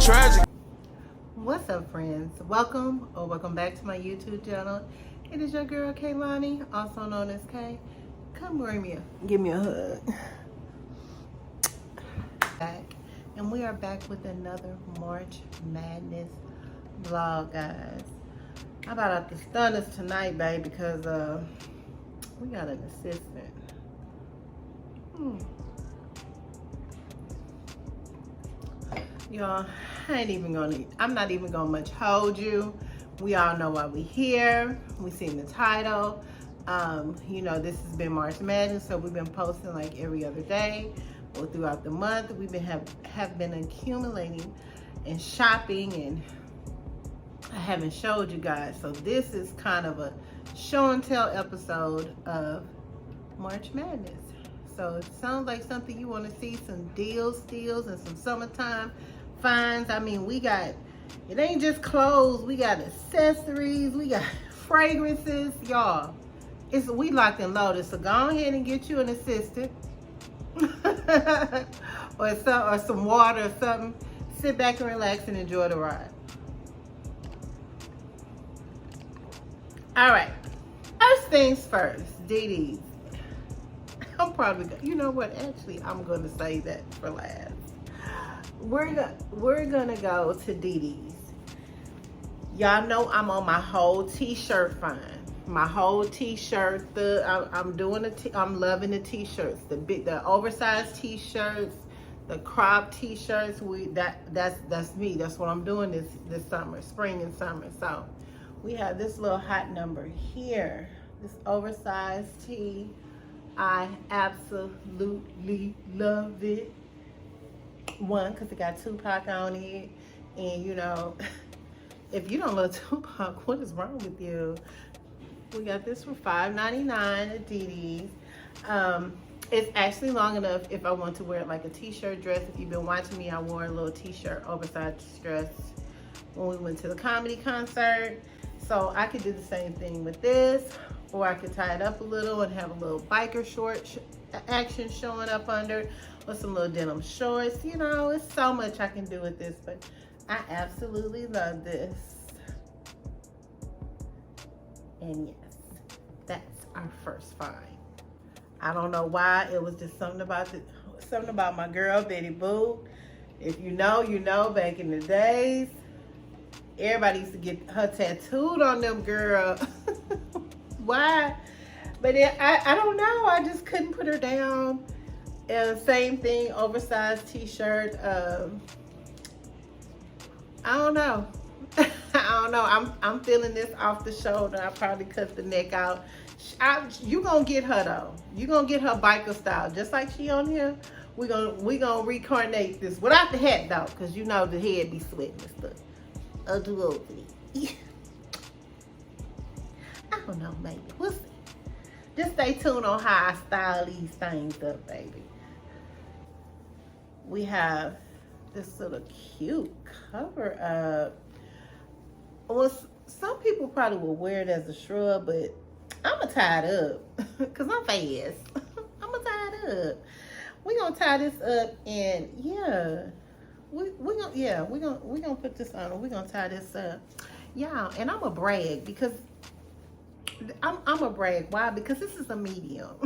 tragic. What's up, friends? Welcome back to my YouTube channel. It is your girl Kaye Lanhi, also known as Kay. Come give me a hug. Back, and we are back with another March Madness vlog, guys. I'm about to stun us tonight, babe, because we got an assistant. Y'all, I'm not even gonna much hold you. We all know why we here. We seen the title. You know, this has been March Madness, so we've been posting like every other day or throughout the month. We've been have been accumulating and shopping, and I haven't showed you guys. So this is kind of a show and tell episode of March Madness. So it sounds like something you want to see, some deals, and some summertime finds. I mean, it ain't just clothes, we got accessories, we got fragrances, y'all. We locked and loaded, so go ahead and get you an assistant or some water or something. Sit back and relax and enjoy the ride. All right, first things first, DD's. I'm probably you know what? Actually, I'm gonna say that for last. We're gonna go to DD's. Y'all know I'm on my whole t-shirt find. My whole t-shirt. I'm loving the t-shirts. The oversized t-shirts, the crop t-shirts. That's me. That's what I'm doing this summer, spring and summer. So we have this little hot number here. This oversized tee. I absolutely love it. One, because it got Tupac on it. And you know, if you don't love Tupac, what is wrong with you? We got this for $5.99 at DD's. It's actually long enough if I want to wear it like a t-shirt dress. If you've been watching me, I wore a little t-shirt oversized dress when we went to the comedy concert. So I could do the same thing with this. Or I could tie it up a little and have a little biker short action showing up under, or some little denim shorts. You know, it's so much I can do with this, but I absolutely love this. And yes, that's our first find. I don't know why, it was just something about my girl Betty Boo. If you know, you know. Back in the days, everybody used to get her tattooed on them, girl. Why? But I don't know. I just couldn't put her down. Same thing, oversized t-shirt. I don't know. I don't know. I'm feeling this off the shoulder. I probably cut the neck out. You gonna get her though. You gonna get her biker style, just like she on here. We gonna reincarnate this without the hat though, cause you know the head be sweating and stuff. Adorably. I don't know, maybe. We'll see. Just stay tuned on how I style these things up, baby. We have this little cute cover up. Well, some people probably will wear it as a shrub, but I'm gonna tie it up because I'm fast. I'm gonna tie it up. We're gonna tie this up, and yeah, we're gonna put this on. We're gonna tie this up, y'all. And I'm gonna brag because I'm a brag. Why? Because this is a medium.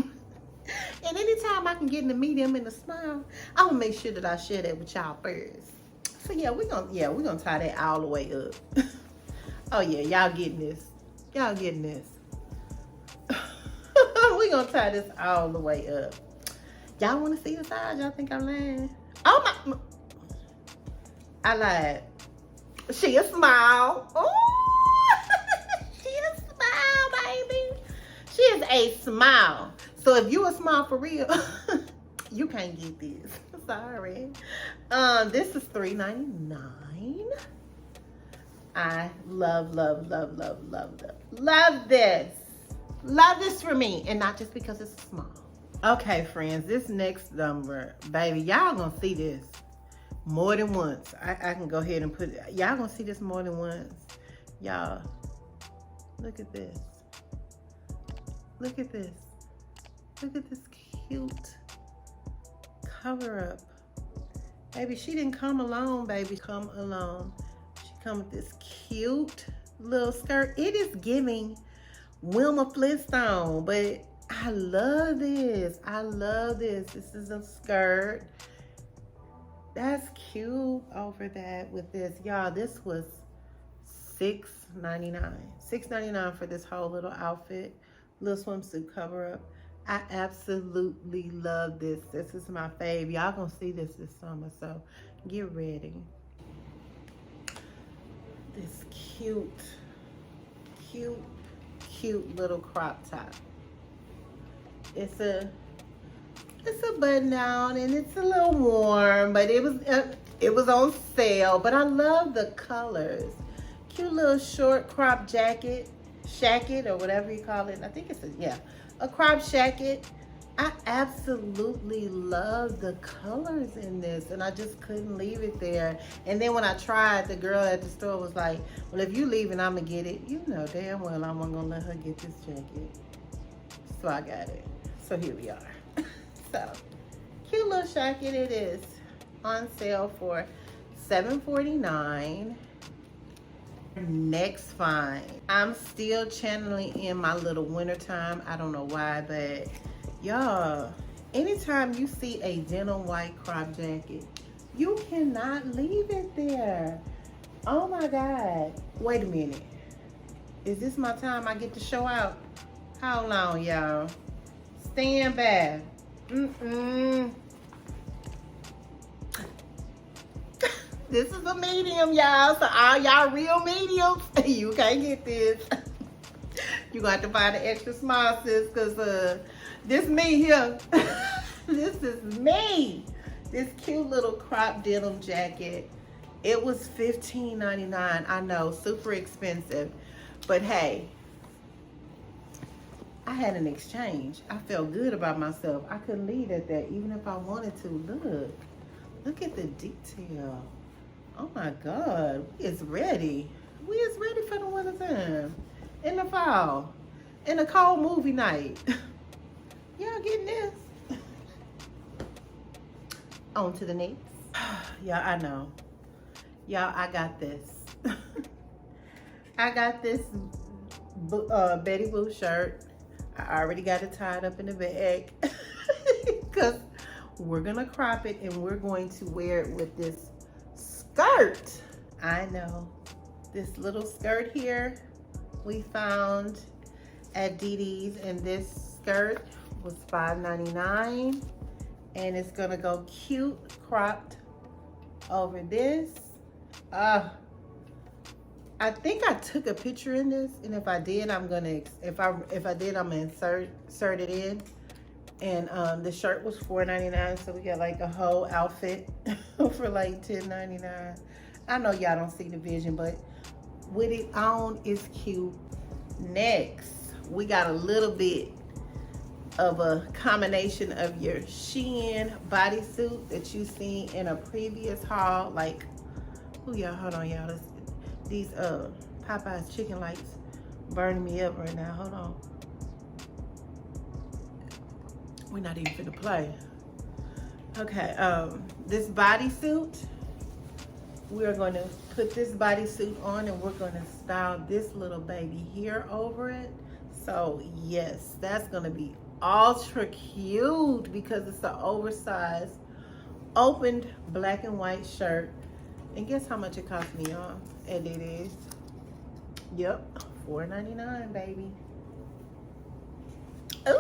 And anytime I can get in the medium and the small, I'm gonna make sure that I share that with y'all first. So yeah, we're gonna tie that all the way up. Oh yeah, y'all getting this. Y'all getting this. We're gonna tie this all the way up. Y'all wanna see the size? Y'all think I'm lying? Oh my, I lied. She a smile. Ooh. She is a smile. So if you a smile for real, you can't get this. Sorry. This is $3.99. I love this. Love this for me, and not just because it's small. Okay, friends, this next number, baby, y'all gonna see this more than once. I can go ahead and put it. Y'all gonna see this more than once. Y'all, look at this. Look at this. Look at this cute cover up. Baby, she didn't come alone, baby. Come alone. She come with this cute little skirt. It is giving Wilma Flintstone, but I love this. I love this. This is a skirt. That's cute over that with this. Y'all, this was $6.99. $6.99 for this whole little outfit. Little swimsuit cover up. I absolutely love this. This is my fave. Y'all gonna see this summer, so get ready. This cute little crop top. It's a button down and it's a little warm, but it was on sale. But I love the colors. Cute little short crop jacket, shacket or whatever you call it. I think it's a crop shacket. I absolutely love the colors in this, and I just couldn't leave it there. And then when I tried, the girl at the store was like, well, if you leaving, I'm gonna get it. You know damn well I'm not gonna let her get this jacket. So I got it. So here we are. So cute little jacket it is, on sale for $7.49. Next find. I'm still channeling in my little wintertime. I don't know why, but y'all, anytime you see a denim white crop jacket, you cannot leave it there. Oh my God. Wait a minute. Is this my time I get to show out? How long, y'all? Stand back. This is a medium, y'all. So all y'all real mediums, you can't get this. You got to buy the extra small, sis, because this me here. This is me. This cute little crop denim jacket. It was $15.99. I know, super expensive. But hey, I had an exchange. I felt good about myself. I couldn't leave at that, even if I wanted to. Look at the detail. Oh my God, we is ready. We is ready for the winter time. In the fall. In a cold movie night. Y'all getting this? On to the next. Y'all, I know. Y'all, I got this. I got this Betty Boo shirt. I already got it tied up in the bag. Because we're going to crop it and we're going to wear it with this skirt. I know. This little skirt here we found at DD's, and this skirt was $5.99, and it's gonna go cute cropped over this. I think I took a picture in this, and if I did, I'm gonna insert it in. And the shirt was $4.99, so we got like a whole outfit for like $10.99. I know y'all don't see the vision, but with it on, it's cute. Next, we got a little bit of a combination of your Shein bodysuit that you seen in a previous haul. Like, oh y'all, hold on y'all. These Popeye's chicken lights burning me up right now. Hold on. We're not even finna play. Okay, this bodysuit, we're gonna put this bodysuit on and we're gonna style this little baby here over it. So yes, that's gonna be ultra cute because it's an oversized, opened black and white shirt. And guess how much it cost me, y'all? And it is, yep, $4.99, baby. Ooh.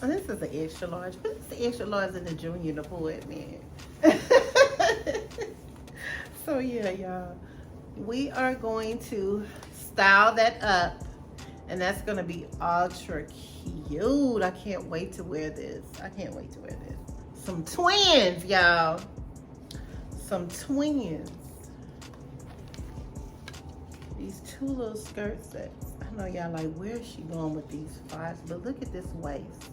This is an extra large, but it's the extra large in the junior to pull it, man. So yeah, y'all, we are going to style that up, and that's gonna be ultra cute. I can't wait to wear this. I can't wait to wear this. Some twins, y'all. Some twins. These two little skirt sets. I know y'all like, where is she going with these fives? But look at this waist.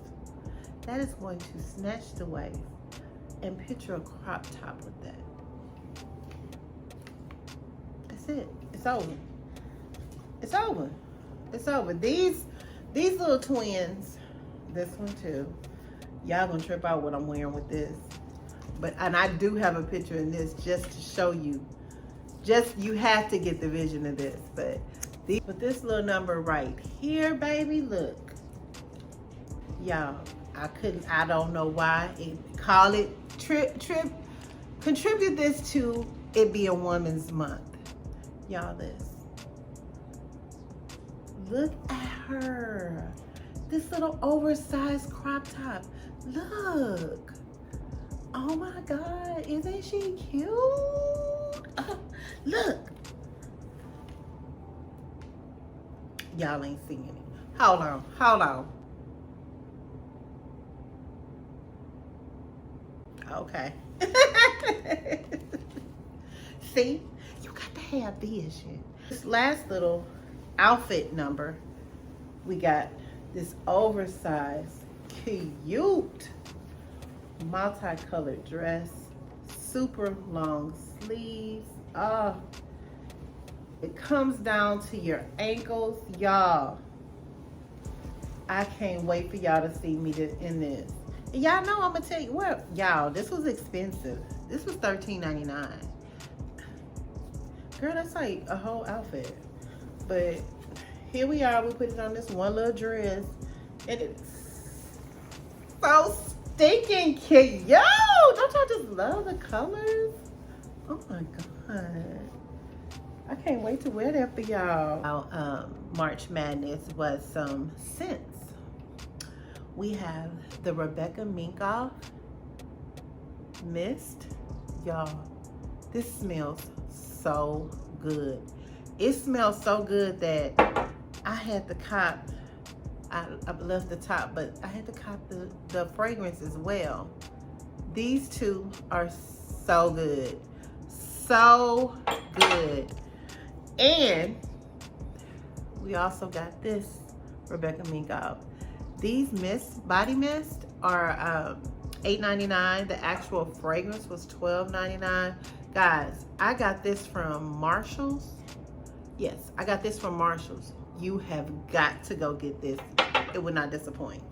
That is going to snatch the waist, and picture a crop top with that. That's it. It's over. It's over. It's over. These little twins, this one too. Y'all gonna trip out what I'm wearing with this. And I do have a picture in this just to show you. Just, you have to get the vision of this. But this little number right here, baby, look. Y'all, I don't know why. Call it contribute this to it being Women's Month. Y'all, this. Look at her. This little oversized crop top. Look. Oh my God, isn't she cute? Look. Y'all ain't seeing it. Hold on. Okay. See, you got to have vision. This last little outfit number, we got this oversized, cute, multicolored dress, super long sleeves. It comes down to your ankles, y'all. I can't wait for y'all to see me in this. And y'all know I'm gonna tell you what, y'all, this was expensive. This was $13.99. Girl, that's like a whole outfit. But here we are, we put it on this one little dress, and it's so stinking cute. Yo, don't y'all just love the colors? Oh my God. I can't wait to wear that for y'all. March Madness was some scents. We have the Rebecca Minkoff Mist. Y'all, this smells so good. It smells so good that I had to cop, I left the top, but I had to cop the fragrance as well. These two are so good. So good. And we also got this Rebecca Minkoff. These body mist are $8.99. The actual fragrance was $12.99. Guys, I got this from Marshall's. Yes, I got this from Marshall's. You have got to go get this. It would not disappoint.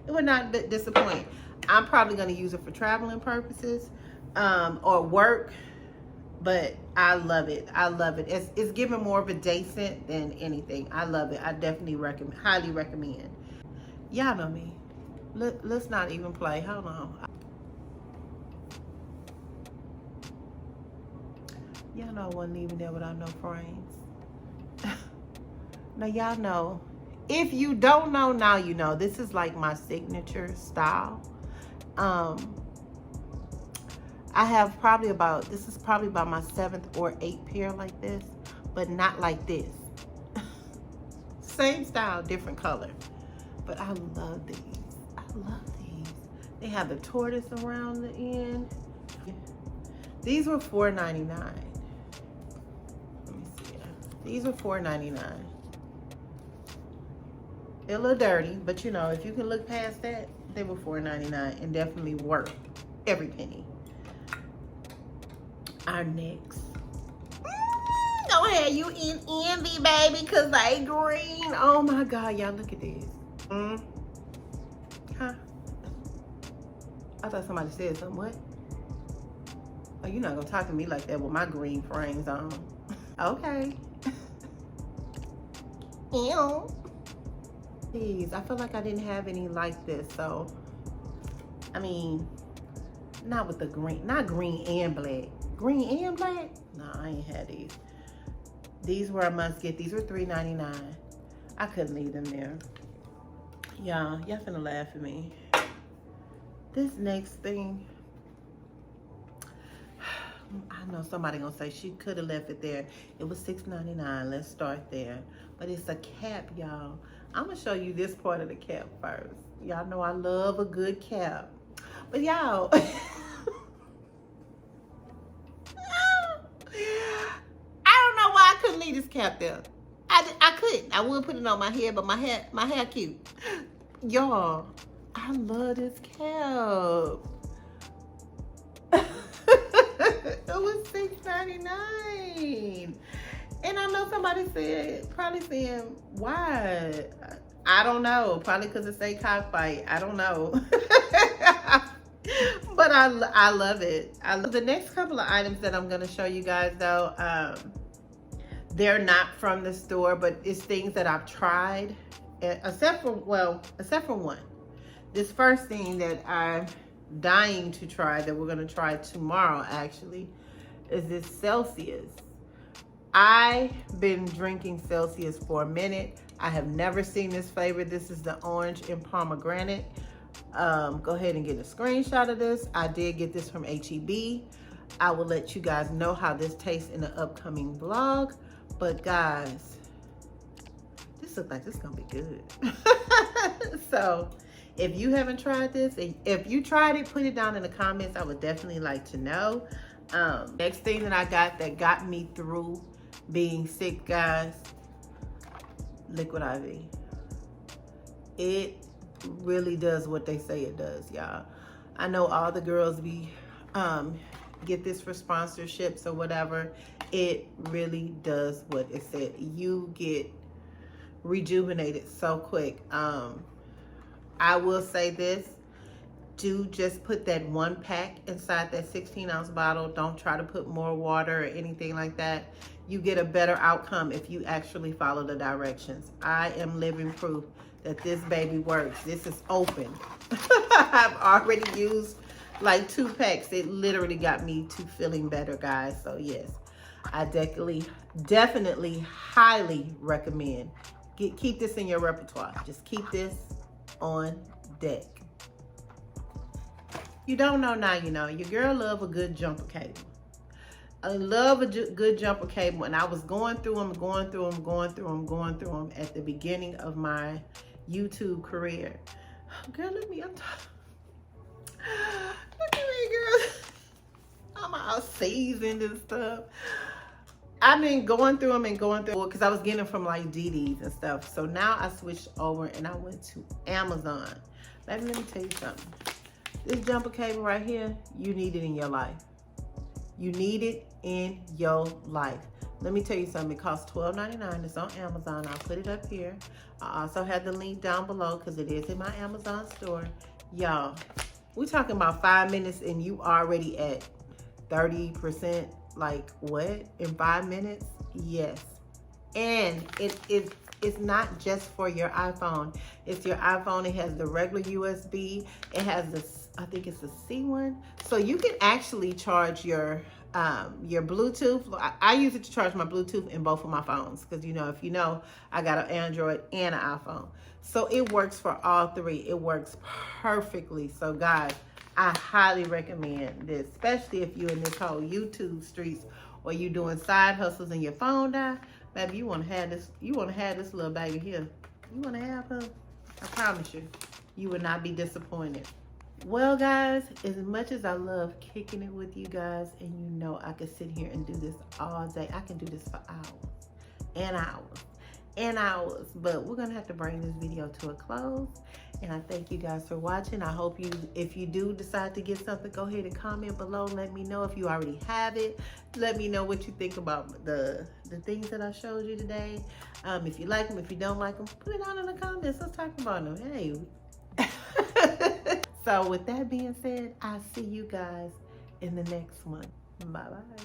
It would not disappoint. I'm probably going to use it for traveling purposes or work. But I love it. I love it. It's giving more of a day scent than anything. I love it. I definitely highly recommend. Y'all know me. Let's not even play. Hold on. Y'all know I wasn't leaving there without no frames. Now y'all know. If you don't know, now you know. This is like my signature style. I have probably this is probably about my 7th or 8th pair like this, but not like this. Same style, different color. But I love these. I love these. They have the tortoise around the end. These were $4.99. Let me see. These were $4.99. They're a little dirty, but you know, if you can look past that, they were $4.99 and definitely worth every penny. Our next. Don't have you in envy, baby, because they green. Oh my God, y'all, look at this. Huh? I thought somebody said something. What? Oh, you're not going to talk to me like that with my green frames on. Okay. Ew. Please, I feel like I didn't have any like this, so. I mean, not with the green, not green and black. Green and black? No, I ain't had these. These were a must get. These were $3.99. I couldn't leave them there. Y'all finna laugh at me. This next thing, I know somebody gonna say she could have left it there. It was $6.99. Let's start there. But it's a cap, y'all. I'm gonna show you this part of the cap first. Y'all know I love a good cap. But y'all, leave this cap there. I couldn't. I would put it on my head, but my hair cute. Y'all, I love this cap. It was $6.99. And I know somebody probably saying, why? I don't know. Probably because it say cockfight. I don't know. But But I love it. I love the next couple of items that I'm going to show you guys though. They're not from the store, but it's things that I've tried, except for one. This first thing that I'm dying to try, that we're going to try tomorrow actually, is this Celsius. I've been drinking Celsius for a minute. I have never seen this flavor. This is the orange and pomegranate. Go ahead and get a screenshot of this. I did get this from HEB. I will let you guys know how this tastes in the upcoming vlog. But guys, this looks like this is gonna be good. So if you haven't tried this, if you tried it, put it down in the comments. I would definitely like to know. Next thing that I got me through being sick, guys, liquid IV. It really does what they say it does, y'all. I know all the girls get this for sponsorships or whatever. It really does what it said. You get rejuvenated so quick. I will say this, do just put that 1 pack inside that 16-ounce bottle. Don't try to put more water or anything like that. You get a better outcome if you actually follow the directions. I am living proof that this baby works. This is open. I've already used like 2 packs. It literally got me to feeling better, guys. So yes, I definitely highly recommend. Keep this in your repertoire. Just keep this on deck. You don't know, now you know. Your girl love a good jumper cable. I love a good jumper cable, and I was going through them at the beginning of my YouTube career. Girl, look at me, look at me, girl. I'm all seasoned and stuff. I've been going through them because I was getting them from like DD's and stuff. So now I switched over and I went to Amazon. Let me tell you something. This jumper cable right here, you need it in your life. You need it in your life. Let me tell you something. It costs $12.99. It's on Amazon. I'll put it up here. I also have the link down below because it is in my Amazon store. Y'all, we're talking about 5 minutes and you already at 30%. Like what? In 5 minutes? Yes. And it's not just for your iPhone. It's your iPhone. It has the regular USB. It has this, I think it's the C one. So you can actually charge your Bluetooth. I use it to charge my Bluetooth in both of my phones because, you know, if you know, I got an Android and an iPhone. So it works for all three. It works perfectly. So guys, I highly recommend this, especially if you're in this whole YouTube streets or you doing side hustles and your phone die. Baby, you want to have this. You want to have this little baby here. You want to have her. I promise you, you will not be disappointed. Well, guys, as much as I love kicking it with you guys, and you know I could sit here and do this all day. I can do this for hours and hours and hours. But we're gonna have to bring this video to a close. And I thank you guys for watching. I hope if you do decide to get something, go ahead and comment below. Let me know if you already have it. Let me know what you think about the things that I showed you today. If you like them, if you don't like them, put it down in the comments. Let's talk about them. Hey. So with that being said, I'll see you guys in the next one. Bye-bye.